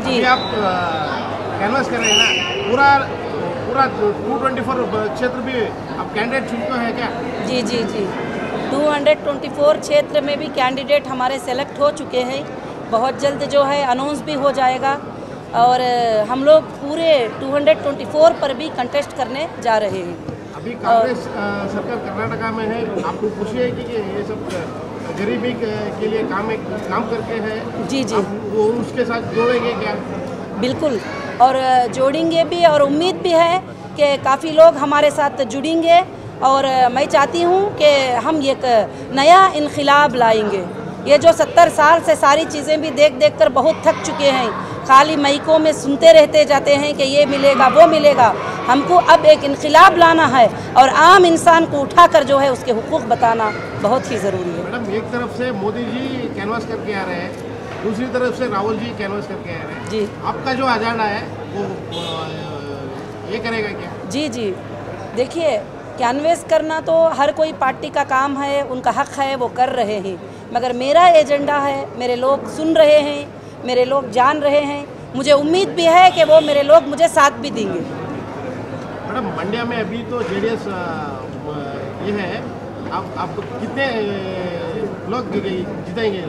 अभी आप कैनवास कर रहे हैं ना, पूरा पूरा 224 क्षेत्र भी आप कैंडिडेट चुनते हैं क्या? जी जी जी, 224 क्षेत्र में भी कैंडिडेट हमारे सेलेक्ट हो चुके हैं। बहुत जल्द जो है अनाउंस भी हो जाएगा और हम लोग पूरे 224 पर भी कंटेस्ट करने जा रहे हैं। अभी कांग्रेस सरकार कर्नाटका में है, आपको खुशी है कि ये सब गरीबी के लिए काम करके है? जी जी, वो उसके साथ जोड़ेंगे क्या? बिल्कुल, और जोड़ेंगे भी और उम्मीद भी है कि काफ़ी लोग हमारे साथ जुड़ेंगे और मैं चाहती हूँ कि हम एक नया इनकलाब लाएंगे। ये जो 70 साल से सारी चीज़ें भी देख देख कर बहुत थक चुके हैं, खाली माइकों में सुनते रहते जाते हैं कि ये मिलेगा वो मिलेगा। हमको अब एक इनकलाब लाना है और आम इंसान को उठाकर जो है उसके हुकूक बताना बहुत ही ज़रूरी है। मैडम, एक तरफ से मोदी जी कैनवास करके आ रहे हैं, दूसरी तरफ से राहुल जी कैनवास करके आ रहे हैं जी। आपका जो एजेंडा है वो ये करेगा क्या? जी जी, देखिए, कैनवेस करना तो हर कोई पार्टी का काम है, उनका हक है, वो कर रहे हैं, मगर मेरा एजेंडा है, मेरे लोग सुन रहे हैं, मेरे लोग जान रहे हैं, मुझे उम्मीद भी है कि वो मेरे लोग मुझे साथ भी देंगे। मैडम, मंड्या में अभी तो जेडीएस ये है, आप कितने लोग जीतेंगे?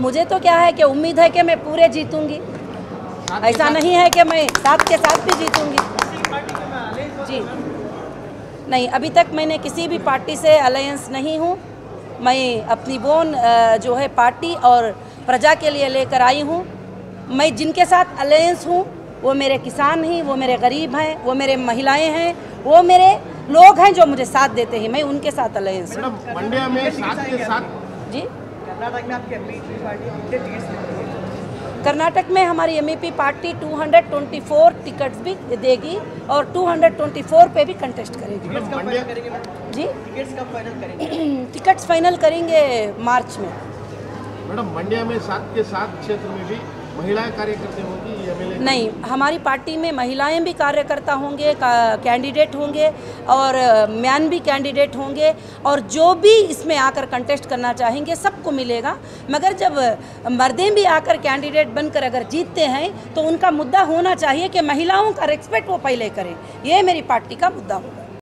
मुझे तो क्या है कि उम्मीद है कि मैं पूरे जीतूंगी, ऐसा नहीं है कि मैं साथ के साथ भी जीतूंगी। जी नहीं, अभी तक मैंने किसी भी पार्टी से अलायंस नहीं हूँ। मैं अपनी बोन जो है पार्टी और प्रजा के लिए लेकर आई हूँ। मैं जिनके साथ अलायंस हूँ वो मेरे किसान हैं, वो मेरे गरीब हैं, वो मेरे महिलाएं हैं, वो मेरे लोग हैं जो मुझे साथ देते हैं। मैं उनके साथ अलायंस हूँ। मंड्या में साथ के साथ जी, कर्नाटक में आपकी पार्टी कर्नाटक में हमारी एमईपी पार्टी 224 टिकट्स भी देगी और 224 पे भी कंटेस्ट करेगी। जी, टिकट्स कब फाइनल करेंगे? टिकट्स फाइनल करेंगे मार्च में। मैडम, मंड्या में साथ के साथ क्षेत्र में भी महिलाएं कार्यकर्ता होंगी? नहीं, हमारी पार्टी में महिलाएं भी कार्यकर्ता होंगे, कैंडिडेट होंगे और मैन भी कैंडिडेट होंगे और जो भी इसमें आकर कंटेस्ट करना चाहेंगे सबको मिलेगा। मगर जब मर्दें भी आकर कैंडिडेट बनकर अगर जीतते हैं तो उनका मुद्दा होना चाहिए कि महिलाओं का रिस्पेक्ट वो पहले करें। ये मेरी पार्टी का मुद्दा होगा।